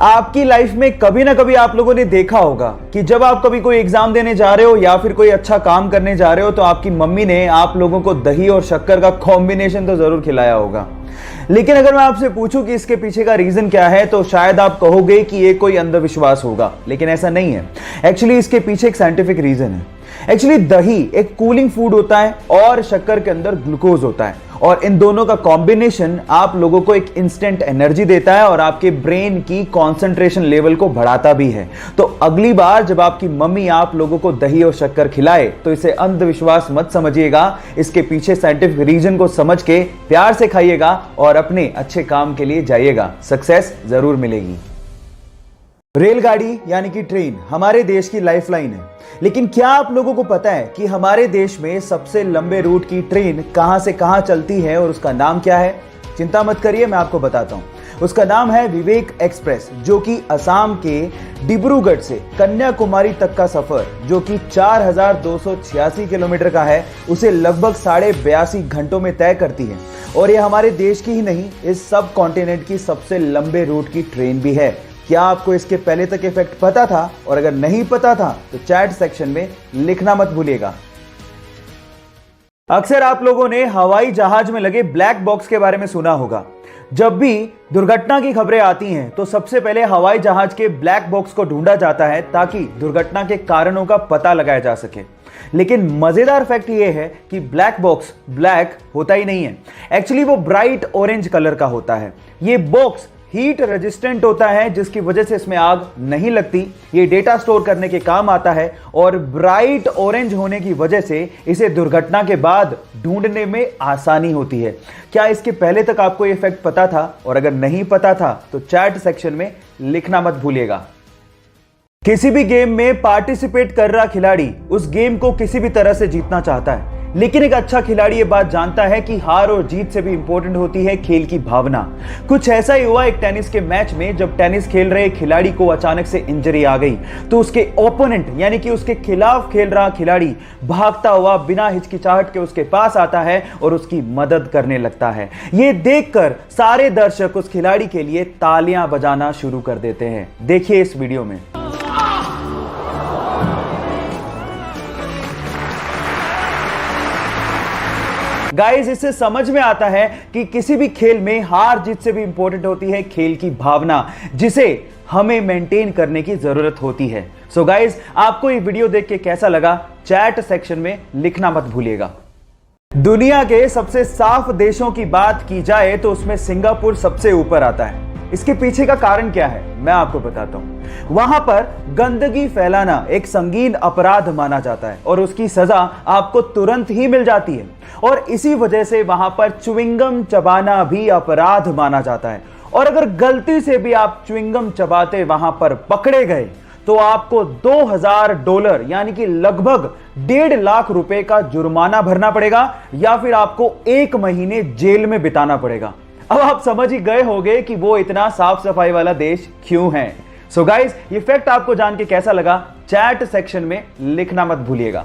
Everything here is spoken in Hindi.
आपकी लाइफ में कभी ना कभी आप लोगों ने देखा होगा कि जब आप कभी कोई एग्जाम देने जा रहे हो या फिर कोई अच्छा काम करने जा रहे हो तो आपकी मम्मी ने आप लोगों को दही और शक्कर का कॉम्बिनेशन तो जरूर खिलाया होगा। लेकिन अगर मैं आपसे पूछूं कि इसके पीछे का रीजन क्या है तो शायद आप कहोगे कि ये कोई अंधविश्वास होगा, लेकिन ऐसा नहीं है। एक्चुअली इसके पीछे एक साइंटिफिक रीजन है। एक्चुअली दही एक कूलिंग फूड होता है और शक्कर के अंदर ग्लूकोज होता है और इन दोनों का कॉम्बिनेशन आप लोगों को एक इंस्टेंट एनर्जी देता है और आपके ब्रेन की कंसंट्रेशन लेवल को बढ़ाता भी है। तो अगली बार जब आपकी मम्मी आप लोगों को दही और शक्कर खिलाए तो इसे अंधविश्वास मत समझिएगा, इसके पीछे साइंटिफिक रीजन को समझ के प्यार से खाइएगा और अपने अच्छे काम के लिए जाइएगा, सक्सेस जरूर मिलेगी। रेलगाड़ी यानी कि ट्रेन हमारे देश की लाइफलाइन है, लेकिन क्या आप लोगों को पता है कि हमारे देश में सबसे लंबे रूट की ट्रेन कहां से कहां चलती है और उसका नाम क्या है? चिंता मत करिए, मैं आपको बताता हूं। उसका नाम है विवेक एक्सप्रेस, जो कि असम के डिब्रूगढ़ से कन्याकुमारी तक का सफर जो कि 4286 किलोमीटर का है, उसे लगभग 82.5 घंटों में तय करती है। और यह हमारे देश की ही नहीं, इस सब कॉन्टिनेंट की सबसे लंबे रूट की ट्रेन भी है। क्या आपको इसके पहले तक इफेक्ट पता था? और अगर नहीं पता था तो चैट सेक्शन में लिखना मत भूलिएगा। अक्सर आप लोगों ने हवाई जहाज में लगे ब्लैक बॉक्स के बारे में सुना होगा। जब भी दुर्घटना की खबरें आती हैं तो सबसे पहले हवाई जहाज के ब्लैक बॉक्स को ढूंढा जाता है ताकि दुर्घटना के कारणों का पता लगाया जा सके। लेकिन मजेदार फैक्ट यह है कि ब्लैक बॉक्स ब्लैक होता ही नहीं है। एक्चुअली वो ब्राइट ऑरेंज कलर का होता है। ये बॉक्स हीट रेजिस्टेंट होता है, जिसकी वजह से इसमें आग नहीं लगती। ये डेटा स्टोर करने के काम आता है और ब्राइट ऑरेंज होने की वजह से इसे दुर्घटना के बाद ढूंढने में आसानी होती है। क्या इसके पहले तक आपको ये फैक्ट पता था? और अगर नहीं पता था तो चैट सेक्शन में लिखना मत भूलिएगा। किसी भी गेम में पार्टिसिपेट कर रहा खिलाड़ी उस गेम को किसी भी तरह से जीतना चाहता है, लेकिन एक अच्छा खिलाड़ी ये बात जानता है कि हार और जीत से भी इंपॉर्टेंट होती है खेल की भावना। कुछ ऐसा ही हुआ एक टेनिस के मैच में। जब टेनिस खेल रहे खिलाड़ी को अचानक से इंजरी आ गई तो उसके ओपोनेंट यानी कि उसके खिलाफ खेल रहा खिलाड़ी भागता हुआ बिना हिचकिचाहट के उसके पास आता है और उसकी मदद करने लगता है। ये देखकर सारे दर्शक उस खिलाड़ी के लिए तालियां बजाना शुरू कर देते हैं। देखिए इस वीडियो में। गाइस, इससे समझ में आता है कि किसी भी खेल में हार जीत से भी इंपॉर्टेंट होती है खेल की भावना, जिसे हमें मेंटेन करने की जरूरत होती है। सो गाइस, आपको ये वीडियो देख के कैसा लगा चैट सेक्शन में लिखना मत भूलिएगा। दुनिया के सबसे साफ देशों की बात की जाए तो उसमें सिंगापुर सबसे ऊपर आता है। इसके पीछे का कारण क्या है मैं आपको बताता हूं। वहां पर गंदगी फैलाना एक संगीन अपराध माना जाता है और उसकी सजा आपको तुरंत ही मिल जाती है। और इसी वजह से वहां पर च्युइंगम चबाना भी अपराध माना जाता है। और अगर गलती से भी आप च्युइंगम चबाते वहां पर पकड़े गए तो आपको $2000 यानी कि लगभग 1.5 लाख रुपए का जुर्माना भरना पड़ेगा या फिर आपको 1 महीने जेल में बिताना पड़ेगा। अब आप समझ ही गए होंगे कि वो इतना साफ सफाई वाला देश क्यों है। सो गाइस, ये फैक्ट आपको जान के कैसा लगा चैट सेक्शन में लिखना मत भूलिएगा।